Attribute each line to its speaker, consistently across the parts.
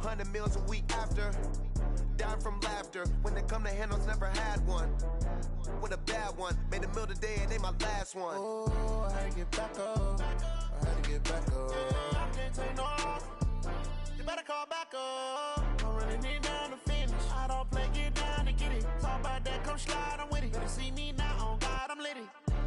Speaker 1: 100 meals a week after. Dying from laughter. When it come to handles, never had one. With a bad one. Made a meal today and they my last one.
Speaker 2: Oh, I had to get back up. I had to get back up. I can't take no off. You better call back up. I'm running it down to finish. I don't play, get down to get it. Talk about that, come slide, I'm with it. Better see me now, on God, I'm litty.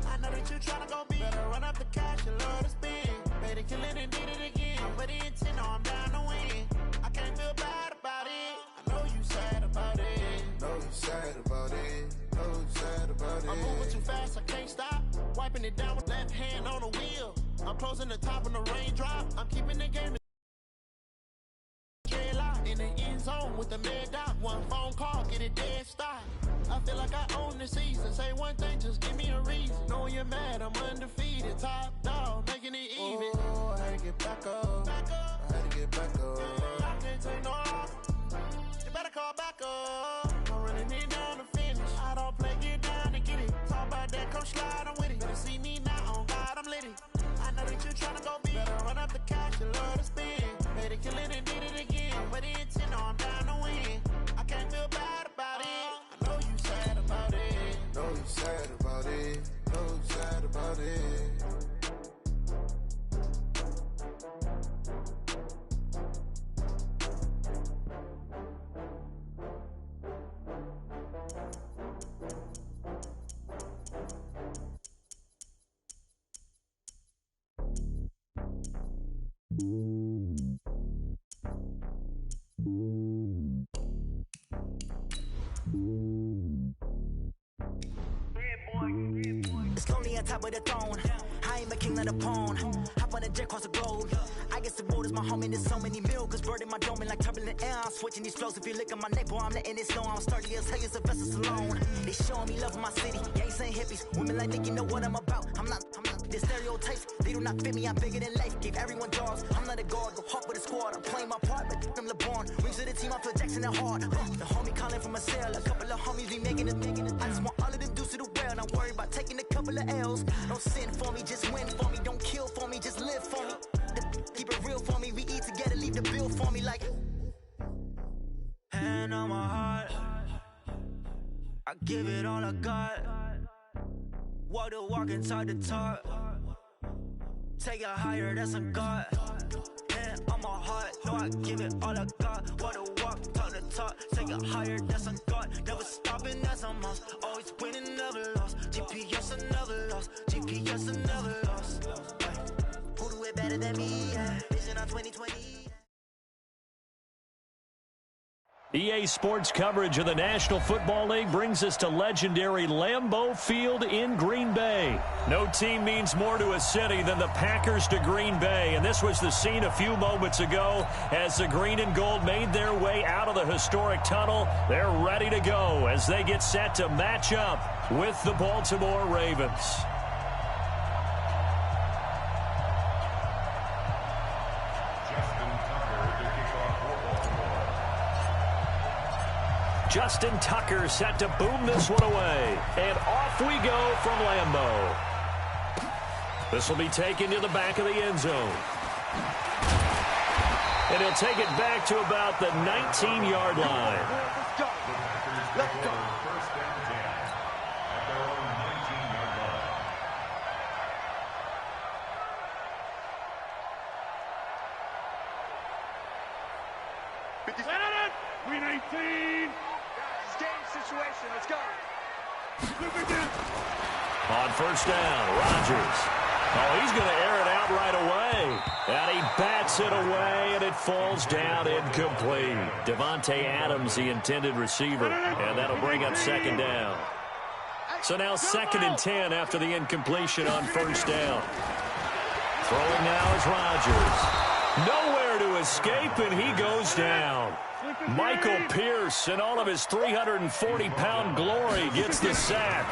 Speaker 2: I know that you tryna go big. Better run up the cash, you love to spend. Better kill it and did it again. I put it in 10, no, I'm down to win. I can't feel bad about it. I know you sad about it.
Speaker 1: Know you sad about it. Know you sad about it.
Speaker 2: I'm moving too fast, I can't stop. Wiping it down with left hand on the wheel. I'm closing the top on the raindrop. I'm keeping the game in the end zone with the mad dot. One phone call, get it dead stop. I feel like I own the season. Say one thing, just give me a reason. Knowing you're mad, I'm undefeated. Top dog, making it even.
Speaker 1: Oh, I had to get back up. I had to get back up.
Speaker 2: I can't take no off. You better call back up. I'm running it down to finish. I don't play, get down to get it. Talk about that, come slide, I'm with it. Better see me now, on God, I'm litty. I know that you tryna go big. Better run up the cash, you love to spend. Better kill it and did it again. But it's 10, no, I'm down to win. I can't feel bad about it. I know you sad about it.
Speaker 1: Know you sad about it. Know you sad about it.
Speaker 3: It's lonely on top of the throne. I am a king of the pawn. Hop on a jet across the globe. I guess the road is my home and there's so many milkers bird in my dome and like turbulent air. I'm switching these flows. If you look at my neck, boy, I'm letting it snow. I'm sturdy as hell as a vessel alone. They showing me love in my city. Gangs and hippies. Women like Nick, you know what I'm about. I'm not the stereotypes. They do not fit me. I'm bigger than life. Gave everyone dogs. I'm not a guard. Go hard with a squad. I'm playing my part, but I'm LeBron. Rings to the team. I feel Jackson and hard. The homie calling from a cell. A couple of homies be making it. I just want all of them dudes to the well. Not worry about taking a couple of L's. Don't sin for me, just win for me. Don't kill for me, just live for me. Keep it real for me. We eat together, leave the bill for me like. Hand on my heart, I give it all I got. Walk the walk inside the talk. Take it higher, that's a God. Hand on my heart, no, I give it all I got. Walk the walk, talk the talk. Take it higher, that's a God. Never stopping, that's a must. Always winning, never lost. GPS, I never lost. GPS, I never lost. Who do it better than me? Yeah. Vision on 2020.
Speaker 4: EA Sports coverage of the National Football League brings us to legendary Lambeau Field in Green Bay. No team means more to a city than the Packers to Green Bay, and this was the scene a few moments ago as the green and gold made their way out of the historic tunnel. They're ready to go as they get set to match up with the Baltimore Ravens. Justin Tucker set to boom this one away. And off we go from Lambeau. This will be taken to the back of the end zone. And he'll take it back to about the 19-yard line.
Speaker 2: Let's go. Let's go.
Speaker 5: First down 10 at their own 19-yard line.
Speaker 6: Green 18.
Speaker 2: Game situation. Let's go.
Speaker 4: On first down, Rodgers. Oh, he's going to air it out right away. And he bats it away, and it falls down incomplete. Devontae Adams, the intended receiver, and that'll bring up second down. So now 2nd and 10 after the incompletion on first down. Throwing now is Rodgers. Nowhere to escape, and he goes down. Michael Pierce, in all of his 340-pound glory, gets the sack.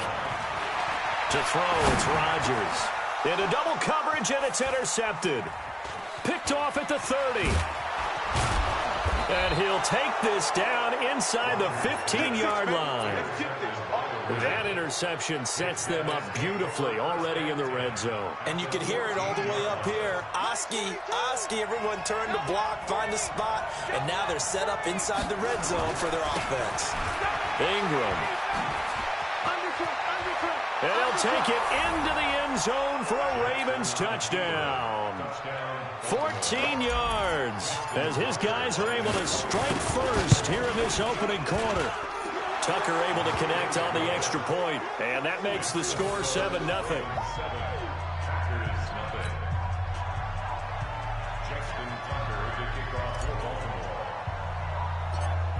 Speaker 4: To throw, it's Rodgers. Into double coverage, and it's intercepted. Picked off at the 30. And he'll take this down inside the 15-yard line. That interception sets them up beautifully already in the red zone.
Speaker 7: And you can hear it all the way up here. Oski, everyone turned to block, find a spot, and now they're set up inside the red zone for their offense.
Speaker 4: Ingram. And he'll take it into the end zone for a Ravens touchdown. 14 yards as his guys are able to strike first here in this opening quarter. Tucker able to connect on the extra point, and that makes the score 7-0.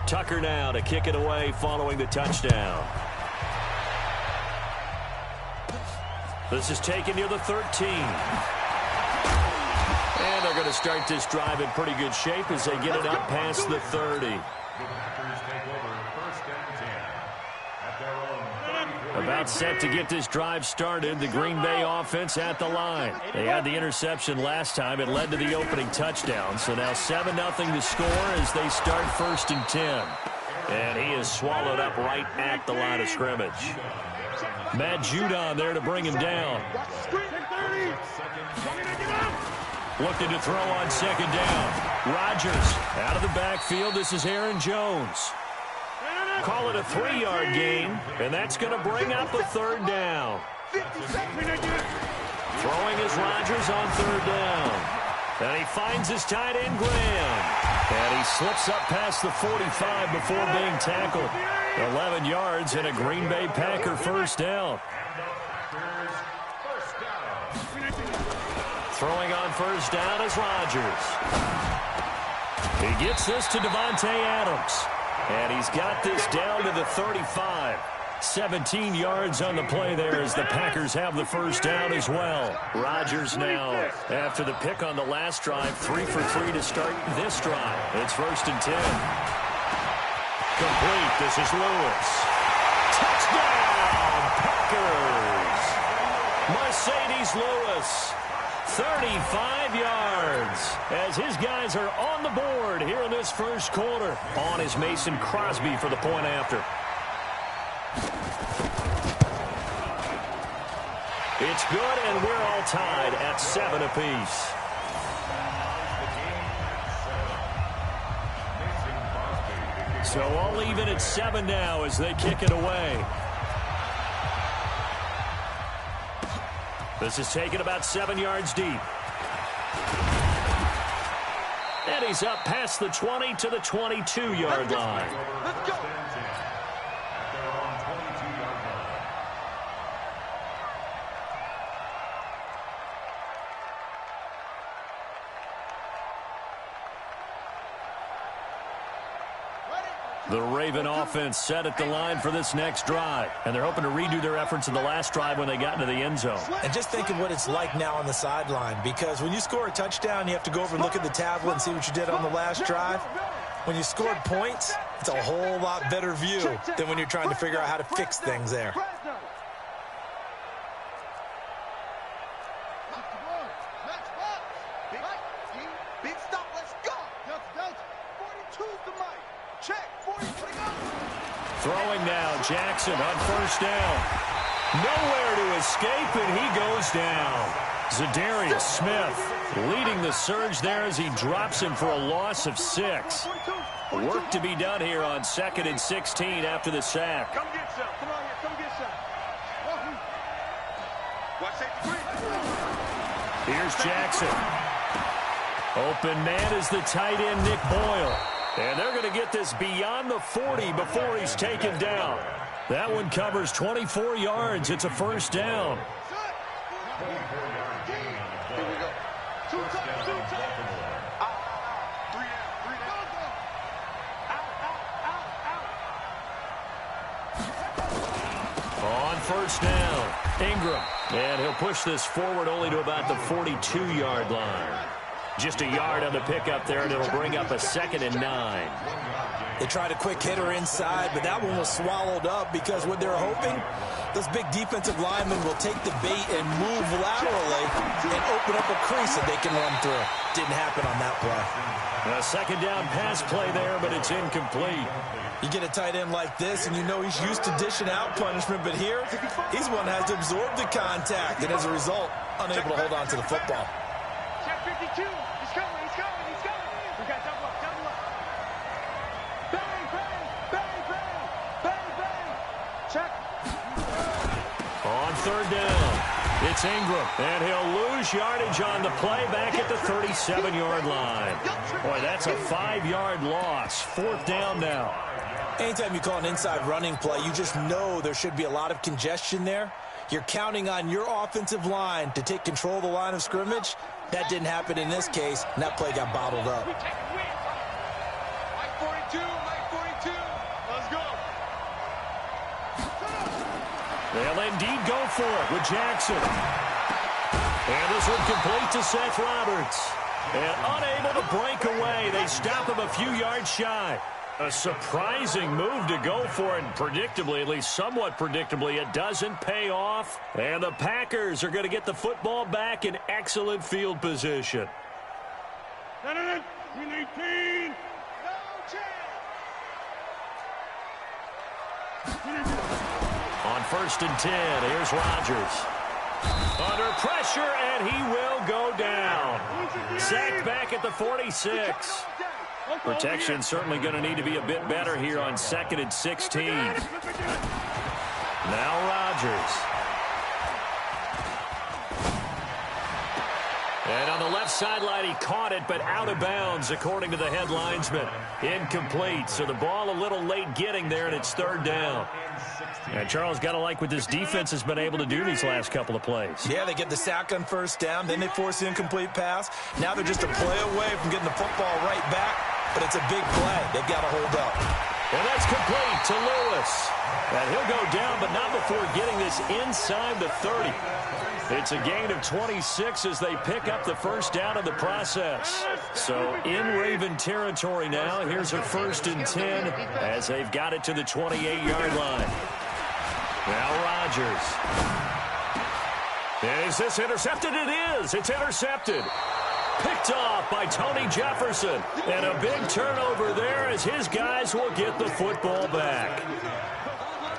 Speaker 4: Tucker now to kick it away following the touchdown. This is taken near the 13. And they're going to start this drive in pretty good shape as they get it up past the 30. About set to get this drive started. The Green Bay offense at the line. They had the interception last time. It led to the opening touchdown. So now 7-0 the score as they start 1st and 10. And he is swallowed up right at the line of scrimmage. Matt Judon there to bring him down. Looking to throw on 2nd down. Rodgers out of the backfield. This is Aaron Jones. Call it a 3-yard gain, and that's going to bring up a 3rd down. Throwing is Rodgers on 3rd down. And he finds his tight end, Graham. And he slips up past the 45 before being tackled. 11 yards and a Green Bay Packer 1st down. Throwing on 1st down is Rodgers. He gets this to Davante Adams. And he's got this down to the 35. 17 yards on the play there as the Packers have the 1st down as well. Rodgers now, after the pick on the last drive, 3 for 3 to start this drive. It's 1st and 10. Complete. This is Lewis. Touchdown, Packers. Mercedes Lewis. 35 yards as his guys are on the board here in this 1st quarter. On is Mason Crosby for the point after. It's good, and we're all tied at 7 apiece. So all even at 7 now as they kick it away. This is taken about 7 yards deep. And he's up past the 20 to the 22-yard line.
Speaker 6: Let's go.
Speaker 4: The Raven offense set at the line for this next drive. And they're hoping to redo their efforts in the last drive when they got into the end zone.
Speaker 7: And just think of what it's like now on the sideline, because when you score a touchdown, you have to go over and look at the tablet and see what you did on the last drive. When you scored points, it's a whole lot better view than when you're trying to figure out how to fix things there.
Speaker 4: Throwing now, Jackson on 1st down. Nowhere to escape, and he goes down. Zadarius Smith leading the surge there as he drops him for a loss of 6. Work to be done here on 2nd and 16 after the sack.
Speaker 6: Come get some. Come on here. Come get some. Watch that.
Speaker 4: Here's Jackson. Open man is the tight end, Nick Boyle. And they're going to get this beyond the 40 before he's taken down. That one covers 24 yards. It's a 1st down. On 1st down, Ingram. And he'll push this forward only to about the 42-yard line. Just a yard on the pickup there, and it'll bring up a 2nd and 9.
Speaker 7: They tried a quick hitter inside, but that one was swallowed up because what they're hoping, those big defensive linemen will take the bait and move laterally and open up a crease that they can run through. Didn't happen on that play.
Speaker 4: A second down pass play there, but it's incomplete.
Speaker 7: You get a tight end like this, and you know he's used to dishing out punishment, but here, he's one that has to absorb the contact, and as a result, unable to hold on to the football.
Speaker 6: Check 52. He's coming. We got double up. Bang, bang, bang, bang, bang, bang. Check.
Speaker 4: On third down, it's Ingram, and he'll lose yardage on the play back at the 37-yard line. Boy, that's a 5-yard loss. Fourth down now.
Speaker 7: Anytime you call an inside running play, you just know there should be a lot of congestion there. You're counting on your offensive line to take control of the line of scrimmage. That didn't happen in this case, and that play got bottled up.
Speaker 6: Mike 42. Let's go.
Speaker 4: They'll indeed go for it with Jackson. And this one complete to Seth Roberts. And unable to break away, they stop him a few yards shy. A surprising move to go for it, and predictably, at least somewhat predictably, it doesn't pay off. And the Packers are going to get the football back in excellent field position.
Speaker 6: 18.
Speaker 4: On 1st and 10, here's Rodgers. Under pressure, and he will go down. Sacked back at the 46. Protection certainly going to need to be a bit better here on 2nd and 16. Now Rodgers. And on the left sideline, he caught it, but out of bounds, according to the head linesman. Incomplete, so the ball a little late getting there, and it's third down. And Charles, got to like what this defense has been able to do these last couple of plays.
Speaker 7: Yeah, they get the sack on first down, then they force the incomplete pass. Now they're just a play away from getting the football right back, but it's a big play. They've got to hold up.
Speaker 4: And that's complete to Lewis. And he'll go down, but not before getting this inside the 30. It's a gain of 26 as they pick up the first down in the process. So in Raven territory now. Here's a 1st and 10 as they've got it to the 28-yard line. Now Rodgers. And is this intercepted? It is. It's intercepted. Picked off by Tony Jefferson. And a big turnover there as his guys will get the football back.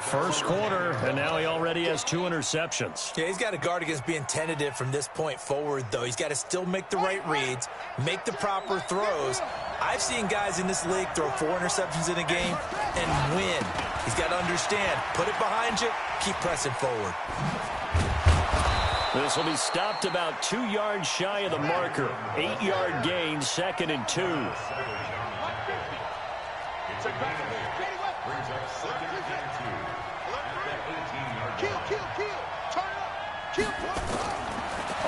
Speaker 4: First quarter, and now he already has 2 interceptions.
Speaker 7: Yeah, he's got to guard against being tentative from this point forward, though. He's got to still make the right reads, make the proper throws. I've seen guys in this league throw 4 interceptions in a game and win. He's got to understand, put it behind you, keep pressing forward.
Speaker 4: This will be stopped about 2 yards shy of the marker. 8-yard gain, 2nd and 2.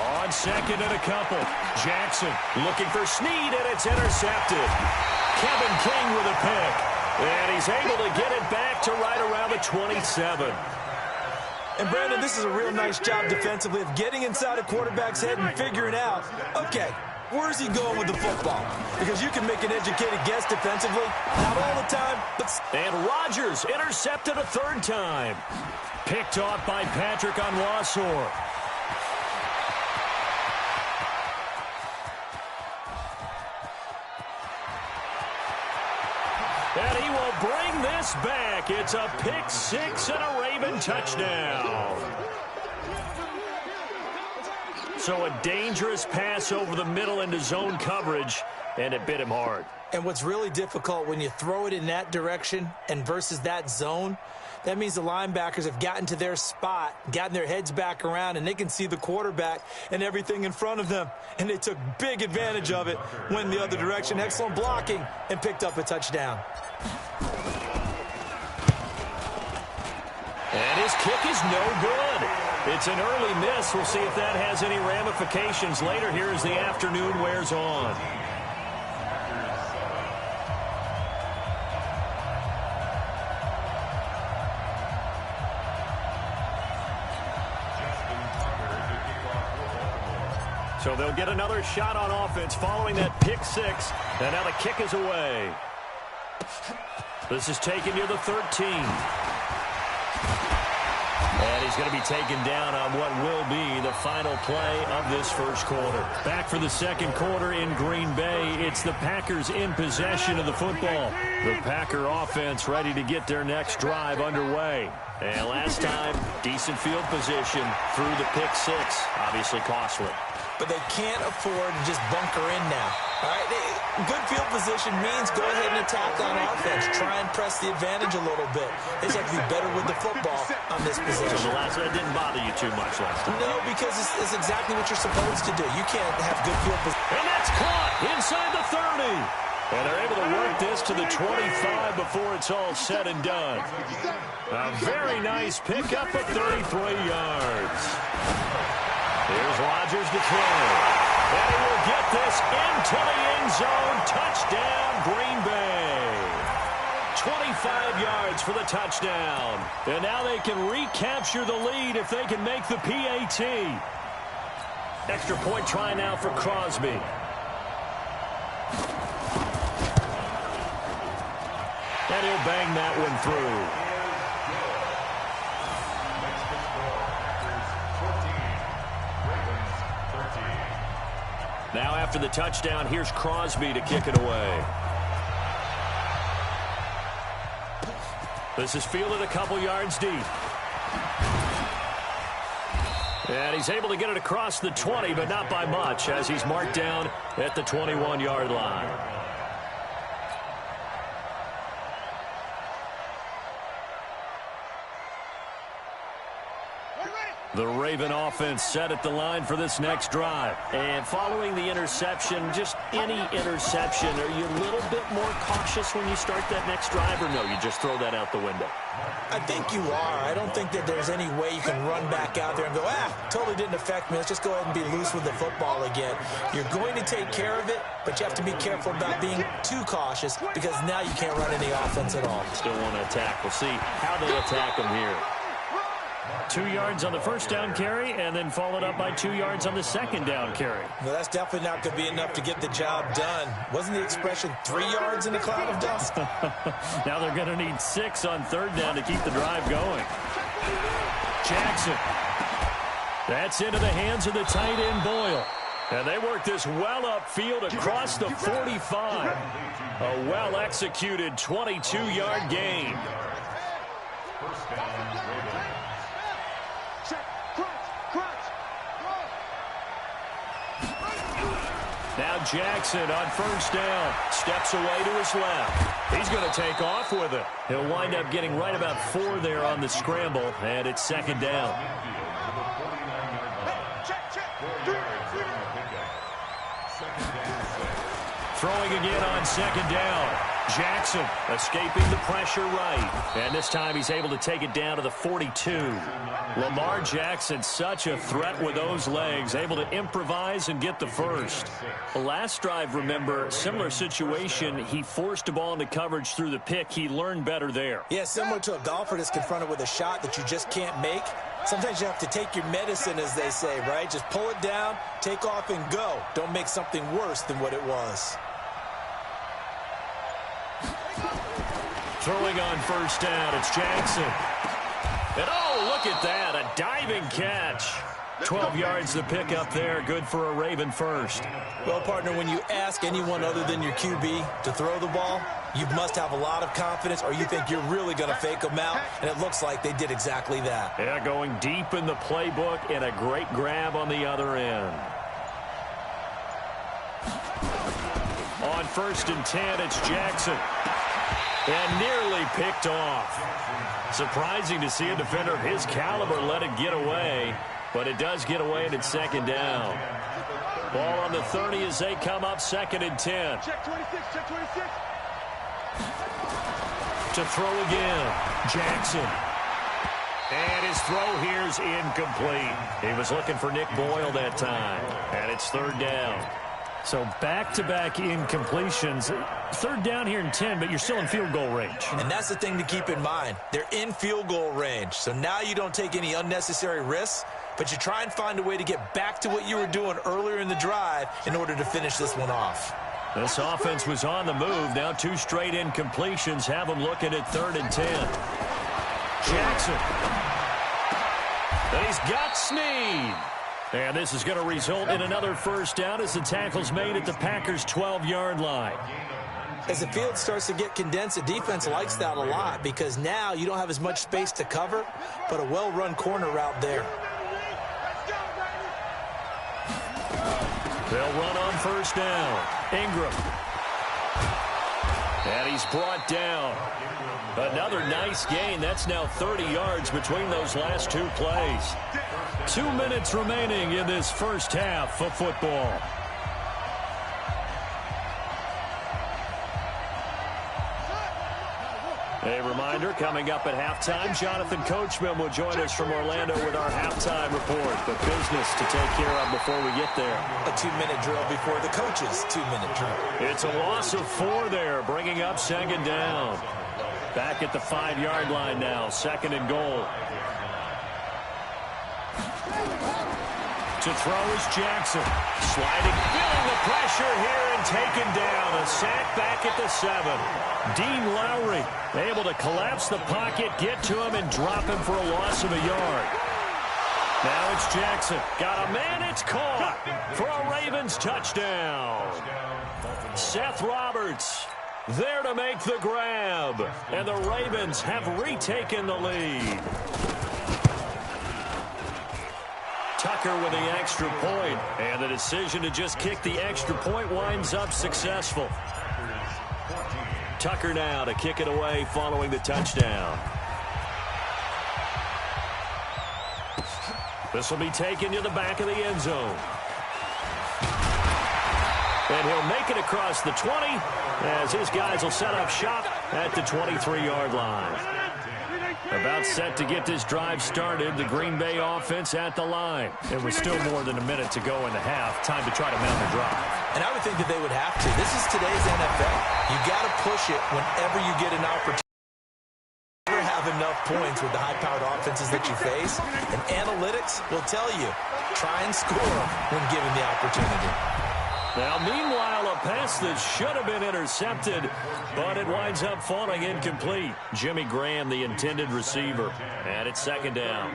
Speaker 4: On 2nd and a couple. Jackson looking for Snead, and it's intercepted. Kevin King with a pick. And he's able to get it back to right around the 27.
Speaker 7: And, Brandon, this is a real nice job defensively of getting inside a quarterback's head and figuring out, okay, where's he going with the football? Because you can make an educated guess defensively. Not all the time, but...
Speaker 4: And Rodgers intercepted a 3rd time. Picked off by Patrick on Wassor. And he will bring this back. It's a pick 6 and a Raven touchdown. So a dangerous pass over the middle into zone coverage, and it bit him hard.
Speaker 7: And what's really difficult when you throw it in that direction and versus that zone, that means the linebackers have gotten to their spot, gotten their heads back around, and they can see the quarterback and everything in front of them. And they took big advantage of it, went the other direction, excellent blocking, and picked up a touchdown.
Speaker 4: And his kick is no good. It's an early miss. We'll see if that has any ramifications later here as the afternoon wears on. So they'll get another shot on offense following that pick 6. And now the kick is away. This is taken near the 13. And he's going to be taken down on what will be the final play of this first quarter. Back for the second quarter in Green Bay. It's the Packers in possession of the football. The Packer offense ready to get their next drive underway. And last time, decent field position through the pick six. Obviously costly.
Speaker 7: But they can't afford to just bunker in now. All right, good field position means go ahead and attack on offense. Try and press the advantage a little bit. They just have to be better with the football on this possession.
Speaker 4: So the last one didn't bother you too much last time.
Speaker 7: No, because it's exactly what you're supposed to do. You can't have good field position.
Speaker 4: And that's caught inside the 30. And they're able to work this to the 25 before it's all said and done. A very nice pickup of 33 yards. Here's Rodgers to throw. And he will get this into the end zone. Touchdown, Green Bay. 25 yards for the touchdown. And now they can recapture the lead if they can make the PAT. Extra point try now for Crosby. And he'll bang that one through. Now after the touchdown, here's Crosby to kick it away. This is fielded a couple yards deep. And he's able to get it across the 20, but not by much, as he's marked down at the 21-yard line. The Raven offense set at the line for this next drive. And following the interception, just any interception, are you a little bit more cautious when you start that next drive, or no, you just throw that out the window?
Speaker 7: I think you are. I don't think that there's any way you can run back out there and go, totally didn't affect me. Let's just go ahead and be loose with the football again. You're going to take care of it, but you have to be careful about being too cautious because now you can't run any offense at all.
Speaker 4: Still want to attack. We'll see how they attack them here. 2 yards on the first down carry, and then followed up by 2 yards on the second down carry.
Speaker 7: Well, that's definitely not going to be enough to get the job done. Wasn't the expression 3 yards in a cloud of dust?
Speaker 4: Now they're going to need 6 on third down to keep the drive going. Jackson. That's into the hands of the tight end, Boyle. And they work this well upfield across the 45. A well-executed 22-yard gain.
Speaker 5: First down, Ravens.
Speaker 4: Now Jackson on first down. Steps away to his left. He's going to take off with it. He'll wind up getting right about 4 there on the scramble, and it's second down. Throwing again on second down. Jackson escaping the pressure right. And this time he's able to take it down to the 42. Lamar Jackson, such a threat with those legs, able to improvise and get the first. The last drive, remember, similar situation. He forced a ball into coverage through the pick. He learned better there.
Speaker 7: Yeah, similar to a golfer that's confronted with a shot that you just can't make. Sometimes you have to take your medicine, as they say, right? Just pull it down, take off, and go. Don't make something worse than what it was.
Speaker 4: Throwing on first down, it's Jackson. And oh, look at that, a diving catch. 12 yards to pick up there, good for a Raven first.
Speaker 7: Well, partner, when you ask anyone other than your QB to throw the ball, you must have a lot of confidence, or you think you're really going to fake them out, and it looks like they did exactly that.
Speaker 4: Yeah, going deep in the playbook, and a great grab on the other end. On first and 10, it's Jackson. And nearly picked off. Surprising to see a defender of his caliber let it get away, but it does get away, and it's second down. Ball on the 30 as they come up, second and 10.
Speaker 6: Check 26, check 26.
Speaker 4: To throw again, Jackson. And his throw here's incomplete. He was looking for Nick Boyle that time, and it's third down. So back-to-back incompletions. Third down here in 10, but you're still in field goal range.
Speaker 7: And that's the thing to keep in mind. They're in field goal range. So now you don't take any unnecessary risks, but you try and find a way to get back to what you were doing earlier in the drive in order to finish this one off.
Speaker 4: This offense was on the move. Now 2 straight incompletions have them looking at 3rd and 10. Jackson. And he's got Snead. And this is going to result in another first down as the tackle's made at the Packers' 12-yard line.
Speaker 7: As the field starts to get condensed, the defense likes that a lot because now you don't have as much space to cover, but a well-run corner route there.
Speaker 4: They'll run on first down. Ingram. And he's brought down. Another nice gain. That's now 30 yards between those last 2 plays. 2 minutes remaining in this first half of football. A reminder, coming up at halftime, Jonathan Coachman will join us from Orlando with our halftime report. The business to take care of before we get there.
Speaker 7: A 2-minute drill before the coach's 2-minute drill.
Speaker 4: It's a loss of 4 there, bringing up 2nd down. Back at the 5-yard line now, 2nd and goal. To throw is Jackson. Sliding, feeling the pressure here and taken down. A sack back at the 7. Dean Lowry able to collapse the pocket, get to him, and drop him for a loss of a yard. Now it's Jackson. Got a man, it's caught for a Ravens touchdown. Seth Roberts there to make the grab. And the Ravens have retaken the lead. Tucker with the extra point, and the decision to just kick the extra point winds up successful. Tucker now to kick it away following the touchdown. This will be taken to the back of the end zone. And he'll make it across the 20 as his guys will set up shop at the 23-yard line. About set to get this drive started, the Green Bay offense at the line. It was still more than a minute to go in the half. Time to try to mount the drive.
Speaker 7: And I would think that they would have to. This is today's NFL. You got to push it whenever you get an opportunity. You never have enough points with the high-powered offenses that you face. And analytics will tell you, try and score when given the opportunity.
Speaker 4: Now, meanwhile, a pass that should have been intercepted, but it winds up falling incomplete. Jimmy Graham, the intended receiver, and it's 2nd down.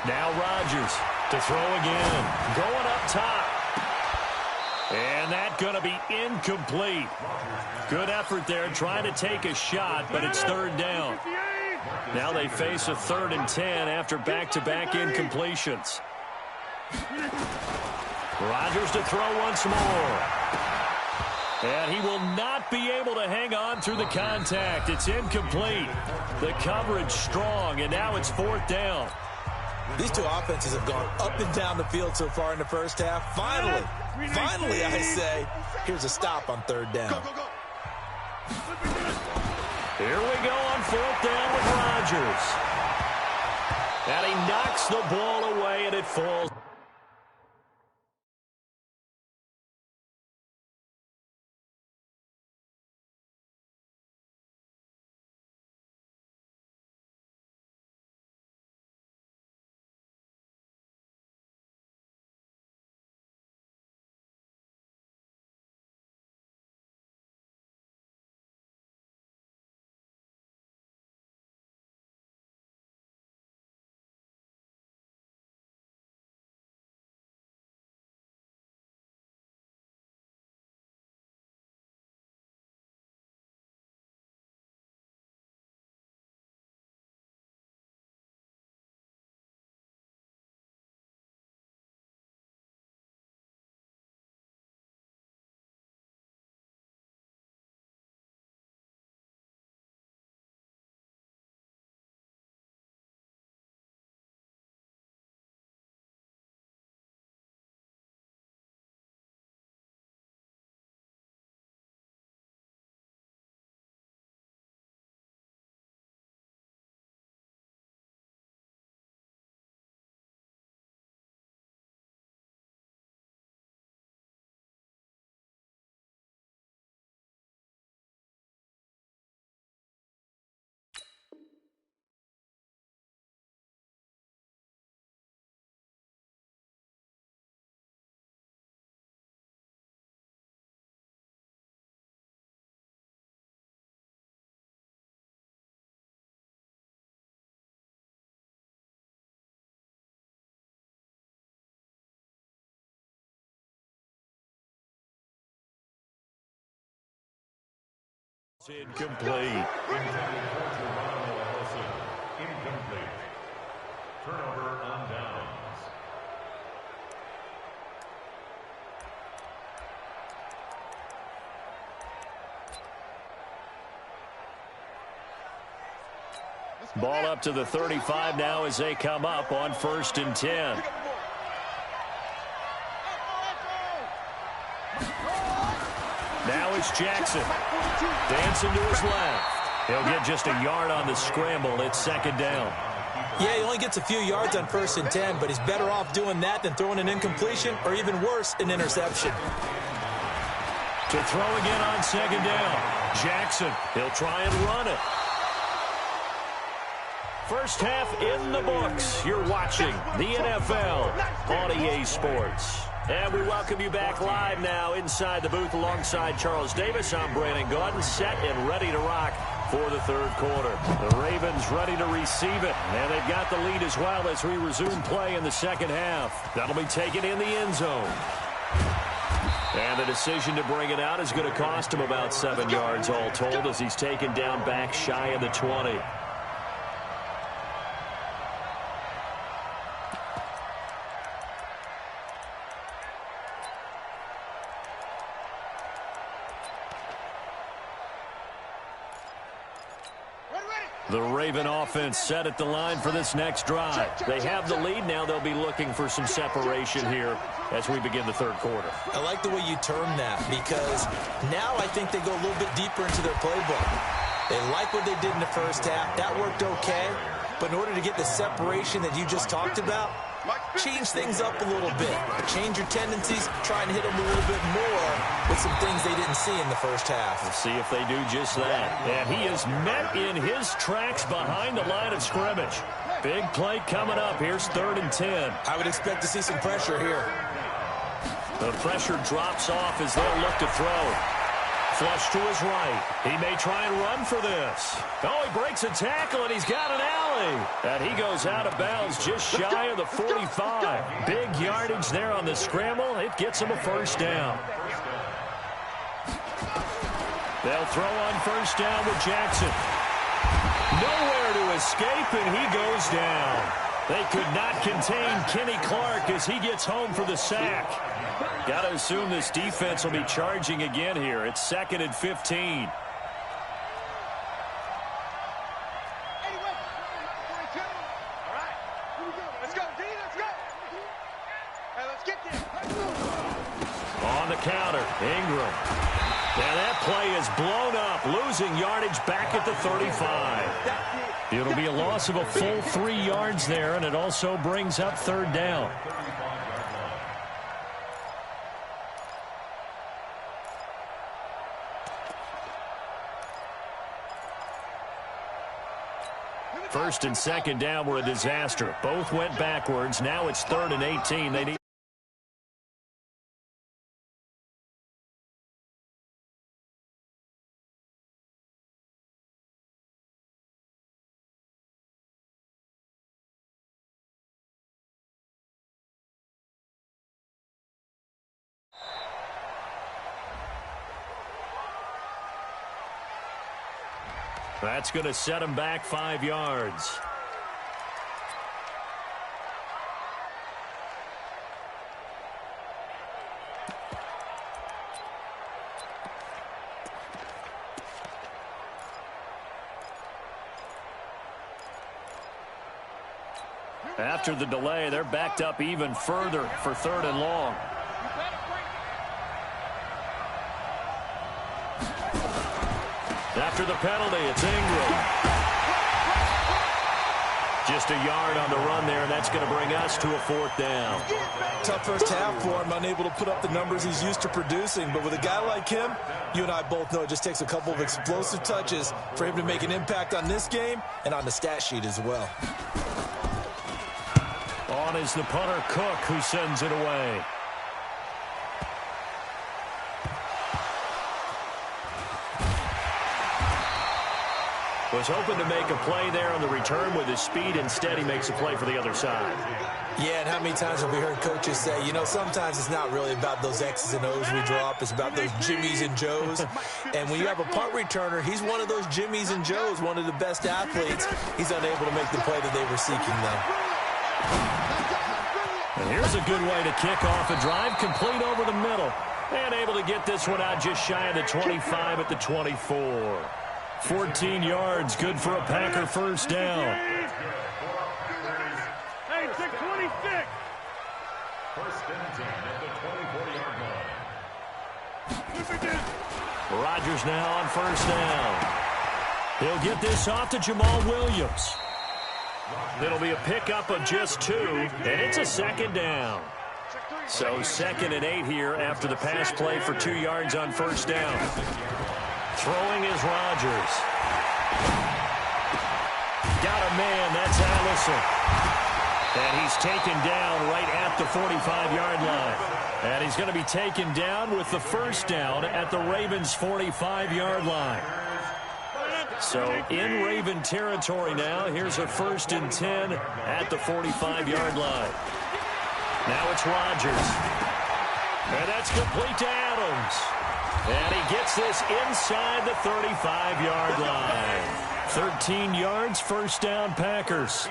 Speaker 4: Now Rodgers to throw again, going up top. And that's going to be incomplete. Good effort there, trying to take a shot, but it's 3rd down. Now they face a 3rd and 10 after back-to-back incompletions. Rodgers to throw once more. And he will not be able to hang on through the contact. It's incomplete. The coverage strong, and now it's 4th down.
Speaker 7: These two offenses have gone up and down the field so far in the first half. Finally, I say, here's a stop on 3rd down.
Speaker 4: Here we go on 4th down with Rodgers. And he knocks the ball away, and it falls. Incomplete.
Speaker 5: Incomplete. Turnover on downs.
Speaker 4: Ball up to the 35 now as they come up on 1st and 10. Now it's Jackson. Dancing to his left. He'll get just a yard on the scramble. It's 2nd down.
Speaker 7: Yeah, he only gets a few yards on 1st and 10, but he's better off doing that than throwing an incompletion or even worse, an interception.
Speaker 4: To throw again on 2nd down. Jackson, he'll try and run it. First half in the books. You're watching the NFL on EA Sports. And we welcome you back live now inside the booth alongside Charles Davis. I'm Brandon Gordon, set and ready to rock for the 3rd quarter. The Ravens ready to receive it, and they've got the lead as well as we resume play in the 2nd half. That'll be taken in the end zone. And the decision to bring it out is going to cost him about 7 yards all told as he's taken down back shy of the 20. The Raven offense set at the line for this next drive. They have the lead now. They'll be looking for some separation here as we begin the 3rd quarter.
Speaker 7: I like the way you term that because now I think they go a little bit deeper into their playbook. They like what they did in the first half. That worked okay. But in order to get the separation that you just talked about, change things up a little bit. Change your tendencies, try and hit them a little bit more with some things they didn't see in the first half.
Speaker 4: We'll see if they do just that. And he is met in his tracks behind the line of scrimmage. Big play coming up. Here's 3rd and 10.
Speaker 7: I would expect to see some pressure here.
Speaker 4: The pressure drops off as they'll look to throw. Flush to his right. He may try and run for this. Oh, he breaks a tackle, and he's got an alley. And he goes out of bounds just shy of the 45. Big yardage there on the scramble. It gets him a 1st down. They'll throw on 1st down with Jackson. Nowhere to escape, and he goes down. They could not contain Kenny Clark as he gets home for the sack. Got to assume this defense will be charging again here. It's 2nd and 15. On the counter, Ingram. And that play is blown up, losing yardage back at the 35. It'll be a loss of a full 3 yards there, and it also brings up 3rd down. First and 2nd down were a disaster. Both went backwards. Now it's 3rd and 18. They need That's going to set him back 5 yards. After the delay, they're backed up even further for 3rd and long. After the penalty, it's Ingram. Just a yard on the run there, and that's going to bring us to a 4th down.
Speaker 7: Tough first half for him, unable to put up the numbers he's used to producing. But with a guy like him, you and I both know it just takes a couple of explosive touches for him to make an impact on this game and on the stat sheet as well.
Speaker 4: On is the punter, Cook, who sends it away. Was hoping to make a play there on the return with his speed. Instead, he makes a play for the other side.
Speaker 7: Yeah, and how many times have we heard coaches say, you know, sometimes it's not really about those X's and O's we draw up. It's about those Jimmies and Joes. And when you have a punt returner, he's one of those Jimmies and Joes, one of the best athletes. He's unable to make the play that they were seeking, though.
Speaker 4: And here's a good way to kick off a drive, complete over the middle. And able to get this one out just shy of the 25 at the 24. 14 yards, good for a Packer first down.
Speaker 6: Hey, 626.
Speaker 5: First and 10 at the 24-yard line.
Speaker 4: Rodgers now on first down. He'll get this off to Jamal Williams. It'll be a pickup of just 2, and it's a second down. So 2nd and 8 here after the pass play for 2 yards on first down. Throwing is Rodgers. Got a man, that's Allison. And he's taken down right at the 45-yard line. And he's going to be taken down with the first down at the Ravens' 45-yard line. So in Raven territory now. Here's a 1st and 10 at the 45-yard line. Now it's Rodgers. And that's complete to Adams. And he gets this inside the 35-yard line. 13 yards, first down, Packers.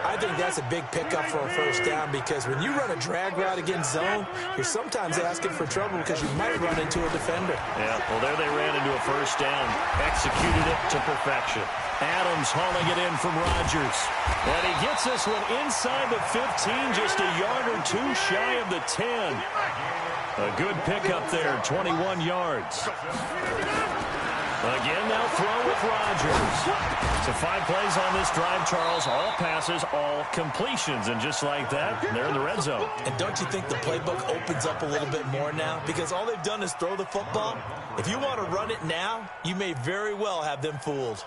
Speaker 7: I think that's a big pickup for a first down because when you run a drag route against zone, you're sometimes asking for trouble because you might run into a defender.
Speaker 4: Yeah, well, there they ran into a first down. Executed it to perfection. Adams hauling it in from Rodgers. And he gets this one inside the 15, just a yard or 2 shy of the 10. A good pickup there, 21 yards. Again, they'll throw with Rodgers. So 5 plays on this drive, Charles. All passes, all completions. And just like that, they're in the red zone.
Speaker 7: And don't you think the playbook opens up a little bit more now? Because all they've done is throw the football. If you want to run it now, you may very well have them fooled.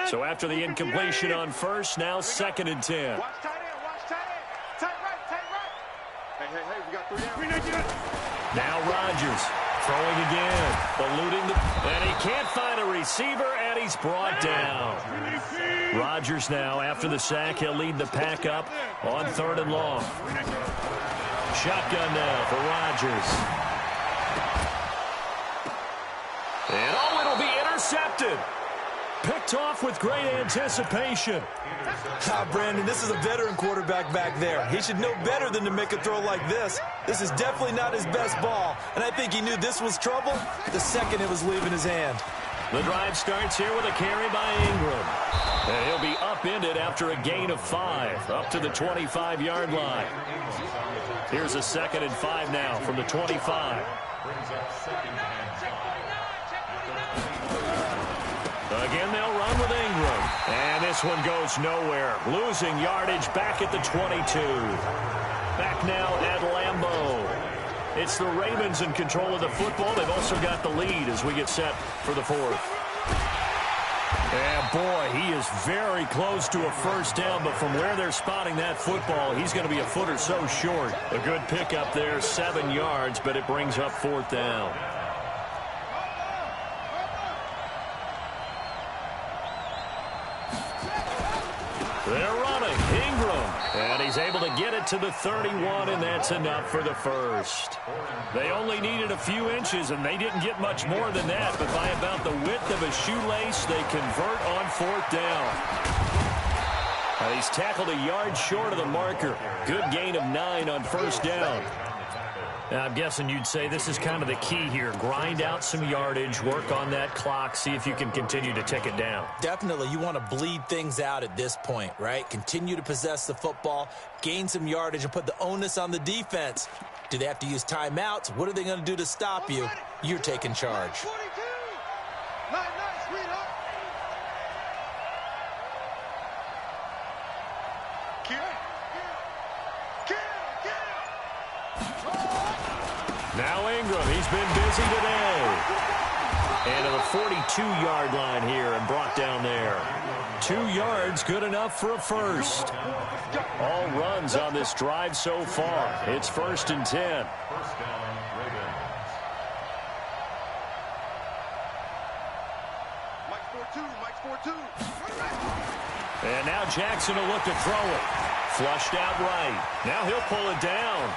Speaker 4: So after the incompletion on first, now 2nd and 10.
Speaker 6: Watch tight end, watch tight end. Tight right, tight right. Hey, we got 3 down.
Speaker 4: Now Rodgers throwing again, eluding and he can't find a receiver, and he's brought down. Rodgers now, after the sack, he'll lead the pack up on 3rd and long. Shotgun now for Rodgers. And it'll be intercepted. Picked off with great anticipation.
Speaker 7: Brandon, this is a veteran quarterback back there. He should know better than to make a throw like this. This is definitely not his best ball, and I think he knew this was trouble the second it was leaving his hand.
Speaker 4: The drive starts here with a carry by Ingram. And he'll be upended after a gain of 5, up to the 25-yard line. Here's a 2nd and 5 now from the 25. Again, they'll run with Ingram. And this one goes nowhere. Losing yardage back at the 22. Back now at Lambeau. It's the Ravens in control of the football. They've also got the lead as we get set for the 4th. And boy, he is very close to a first down, but from where they're spotting that football, he's going to be a foot or so short. A good pickup there, 7 yards, but it brings up 4th down. They're running. Ingram. And he's able to get it to the 31, and that's enough for the first. They only needed a few inches, and they didn't get much more than that. But by about the width of a shoelace, they convert on 4th down. He's tackled a yard short of the marker. Good gain of 9 on first down. Now, I'm guessing you'd say this is kind of the key here. Grind out some yardage, work on that clock, see if you can continue to tick it down.
Speaker 7: Definitely, you want to bleed things out at this point, right? Continue to possess the football, gain some yardage, and put the onus on the defense. Do they have to use timeouts? What are they going to do to stop you? You're taking charge.
Speaker 4: Now Ingram, he's been busy today. And to the 42-yard line here and brought down there. 2 yards, good enough for a first. All runs on this drive so far. It's 1st and 10. And now Jackson will look to throw it. Flushed out right. Now he'll pull it down.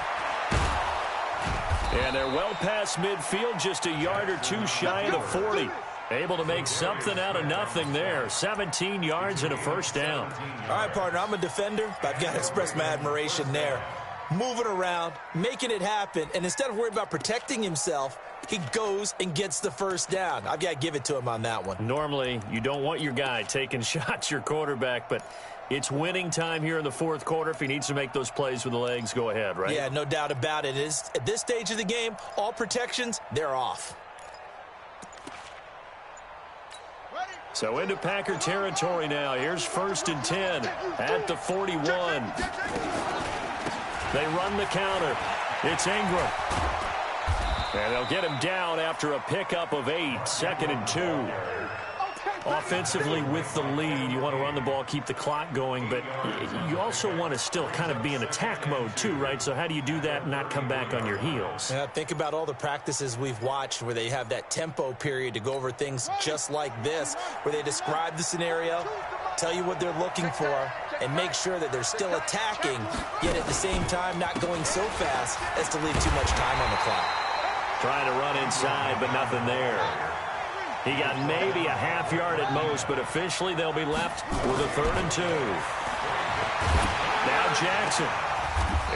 Speaker 4: And they're well past midfield, just a yard or two shy of the 40. Able to make something out of nothing there. 17 yards and a first down.
Speaker 7: All right, partner, I'm a defender, but I've got to express my admiration there. Moving around, making it happen, and instead of worrying about protecting himself, he goes and gets the first down. I've got to give it to him on that one.
Speaker 4: Normally, you don't want your guy taking shots, your quarterback, but it's winning time here in the fourth quarter. If he needs to make those plays with the legs, go ahead, right?
Speaker 7: Yeah, no doubt about it. At this stage of the game, all protections, they're off.
Speaker 4: So into Packer territory now. Here's 1st and 10 at the 41. They run the counter. It's Ingram. And they'll get him down after a pickup of 8. 2nd and 2. Offensively with the lead, you want to run the ball, keep the clock going, but you also want to still kind of be in attack mode too, right? So how do you do that and not come back on your heels?
Speaker 7: Yeah, think about all the practices we've watched where they have that tempo period to go over things just like this, where they describe the scenario, tell you what they're looking for, and make sure that they're still attacking, yet at the same time not going so fast as to leave too much time on the clock.
Speaker 4: Trying to run inside, but nothing there. He got maybe a half yard at most, but officially they'll be left with a 3rd and 2. Now Jackson.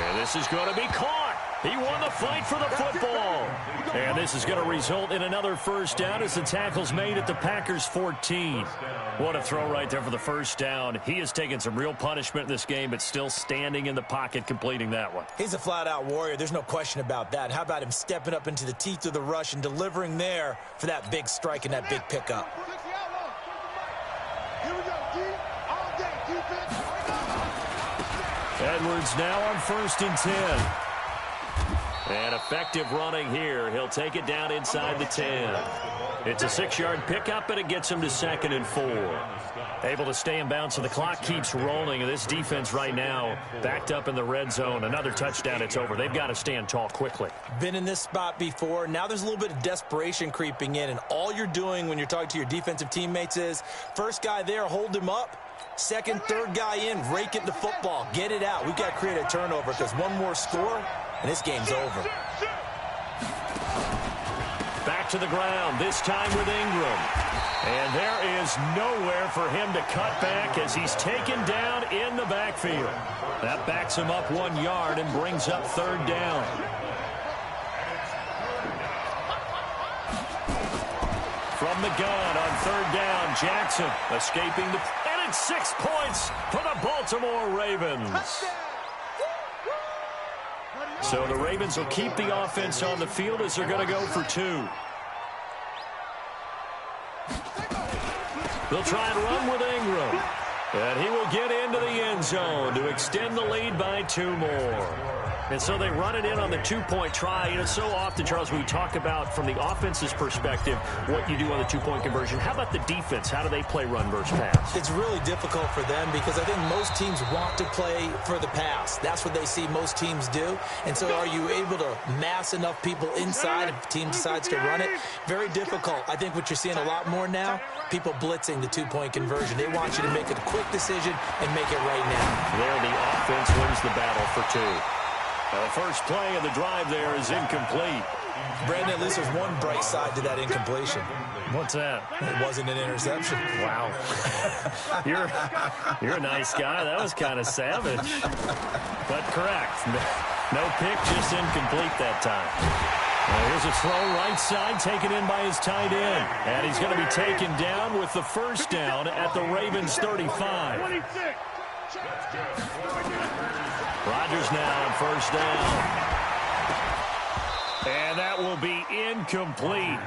Speaker 4: And this is going to be caught. He won the fight for the football. And this is going to result in another first down as the tackle's made at the Packers 14. What a throw right there for the first down. He has taken some real punishment in this game, but still standing in the pocket completing that one.
Speaker 7: He's a flat-out warrior. There's no question about that. How about him stepping up into the teeth of the rush and delivering there for that big strike and that big pickup?
Speaker 4: Edwards now on 1st and 10. And effective running here. He'll take it down inside the 10. It's a 6-yard pickup, and it gets him to 2nd and 4. Able to stay in bounds, so the clock keeps rolling. And this defense right now backed up in the red zone. Another touchdown, it's over. They've got to stand tall quickly.
Speaker 7: Been in this spot before. Now there's a little bit of desperation creeping in, and all you're doing when you're talking to your defensive teammates is first guy there, hold him up. Second, third guy in, rake it the football. Get it out. We've got to create a turnover because one more score, and this game's over.
Speaker 4: Back to the ground, this time with Ingram. And there is nowhere for him to cut back as he's taken down in the backfield. That backs him up 1 yard and brings up 3rd down. From the gun on 3rd down, Jackson escaping the... And it's 6 points for the Baltimore Ravens. So the Ravens will keep the offense on the field as they're going to go for 2. They'll try and run with Ingram. And he will get into the end zone to extend the lead by 2 more. And so they run it in on the 2-point try. You know, so often, Charles, we talk about from the offense's perspective what you do on the 2-point conversion. How about the defense? How do they play run versus pass?
Speaker 7: It's really difficult for them because I think most teams want to play for the pass. That's what they see most teams do. And so are you able to mass enough people inside if the team decides to run it? Very difficult. I think what you're seeing a lot more now, people blitzing the 2-point conversion. They want you to make a quick decision and make it right now.
Speaker 4: There, the offense wins the battle for 2. The first play of the drive there is incomplete.
Speaker 7: Brandon, at least there's one bright side to that incompletion.
Speaker 4: What's that?
Speaker 7: It wasn't an interception.
Speaker 4: Wow. You're a nice guy. That was kind of savage. But correct. No pick, just incomplete that time. Well, here's a throw right side, taken in by his tight end. And he's going to be taken down with the first down at the Ravens 35. Rodgers now on 1st down. And that will be incomplete.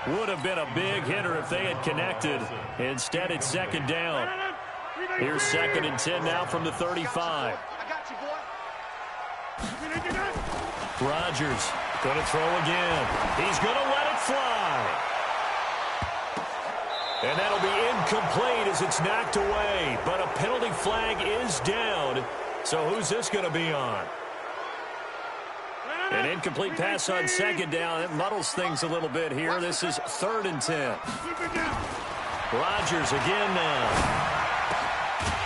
Speaker 4: Would have been a big hitter if they had connected. Instead, it's 2nd down. Here's 2nd and 10 now from the 35. Rodgers going to throw again. He's going to let it fly. And that'll be incomplete as it's knocked away. But a penalty flag is down. So who's this going to be on? An incomplete pass on 2nd down. It muddles things a little bit here. This is 3rd and 10. Rodgers again now.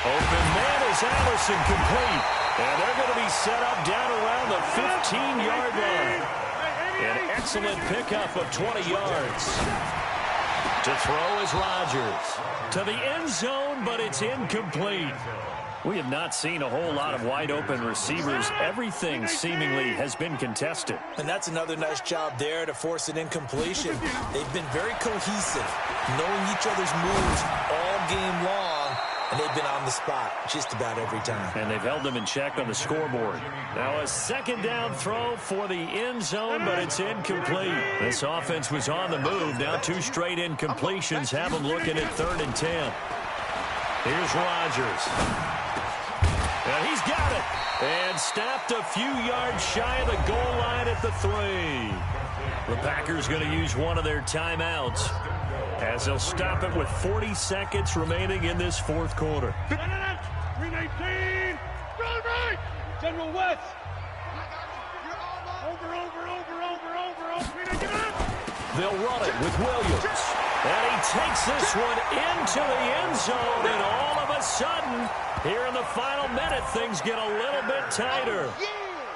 Speaker 4: Open man is Allison, complete. And they're going to be set up down around the 15-yard line. An excellent pickup of 20 yards. To throw is Rodgers. To the end zone, but it's incomplete. We have not seen a whole lot of wide-open receivers. Everything seemingly has been contested.
Speaker 7: And that's another nice job there to force an incompletion. They've been very cohesive, knowing each other's moves all game long, and they've been on the spot just about every time.
Speaker 4: And they've held them in check on the scoreboard. Now a second down throw for the end zone, but it's incomplete. This offense was on the move. Now 2 straight incompletions have them looking at 3rd and 10. Here's Rodgers. And he's got it. And stopped a few yards shy of the goal line at the 3. The Packers going to use one of their timeouts as they'll stop it with 40 seconds remaining in this 4th quarter.
Speaker 6: 319. Right. General West. Over.
Speaker 4: They'll run it with Williams. And he takes this one into the end zone. And all of a sudden, here in the final minute, things get a little bit tighter.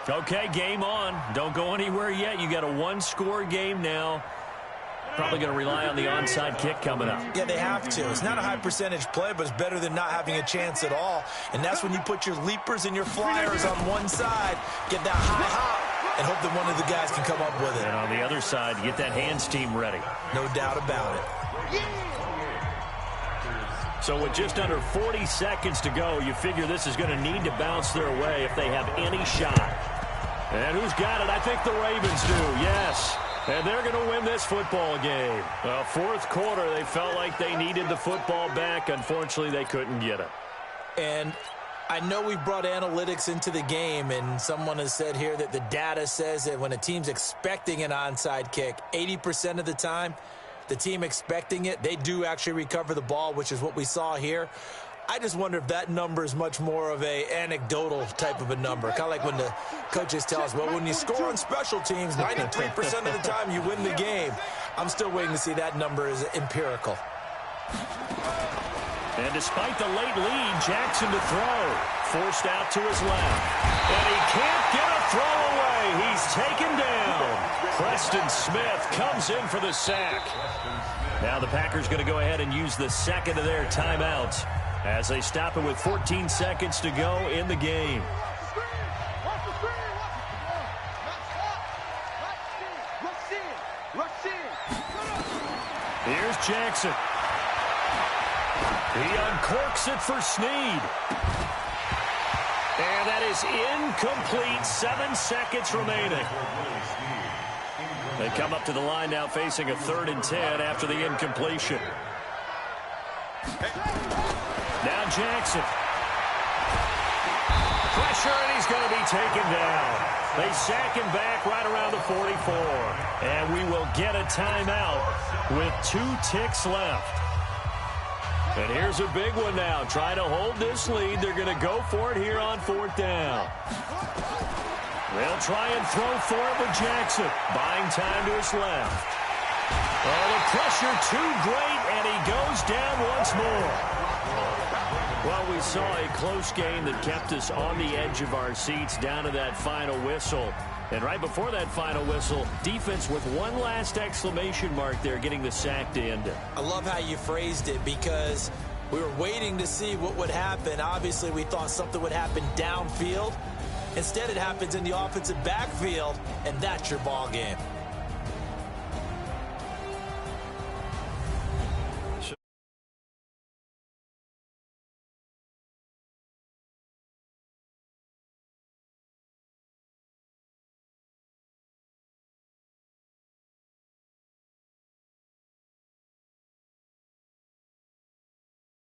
Speaker 4: Okay, game on. Don't go anywhere yet. You got a 1-score game now. Probably going to rely on the onside kick coming up.
Speaker 7: Yeah, they have to. It's not a high percentage play, but it's better than not having a chance at all. And that's when you put your leapers and your flyers on one side, get that high hop, and hope that one of the guys can come up with it.
Speaker 4: And on the other side, you get that hands team ready.
Speaker 7: No doubt about it.
Speaker 4: So with just under 40 seconds to go, you figure this is going to need to bounce their way if they have any shot. And who's got it? I think the Ravens do, yes. And they're going to win this football game. 4th quarter, they felt like they needed the football back. Unfortunately, they couldn't get it.
Speaker 7: And I know we've brought analytics into the game, and someone has said here that the data says that when a team's expecting an onside kick, 80% of the time, the team expecting it, they do actually recover the ball, which is what we saw here. I just wonder if that number is much more of a anecdotal type of a number. Kind of like when the coaches tell us, well, when you score on special teams, 93% of the time you win the game. I'm still waiting to see that number is empirical.
Speaker 4: And despite the late lead, Jackson to throw. Forced out to his left. And he can't get a throw away. He's taken down. Preston Smith comes in for the sack. Now the Packers going to go ahead and use the second of their timeouts as they stop it with 14 seconds to go in the game. Here's Jackson. He uncorks it for Snead. And that is incomplete. 7 seconds remaining. They come up to the line now facing a 3rd and 10 after the incompletion. Now Jackson. Pressure, and he's going to be taken down. They sack him back right around the 44. And we will get a timeout with 2 ticks left. And here's a big one now. Trying to hold this lead. They're going to go for it here on 4th down. They'll try and throw for it with Jackson. Buying time to his left. Oh, the pressure too great, and he goes down once more. Well, we saw a close game that kept us on the edge of our seats down to that final whistle. And right before that final whistle, defense with one last exclamation mark there, getting the sack to end it.
Speaker 7: I love how you phrased it, because we were waiting to see what would happen. Obviously, we thought something would happen downfield. Instead, it happens in the offensive backfield, and that's your ball game.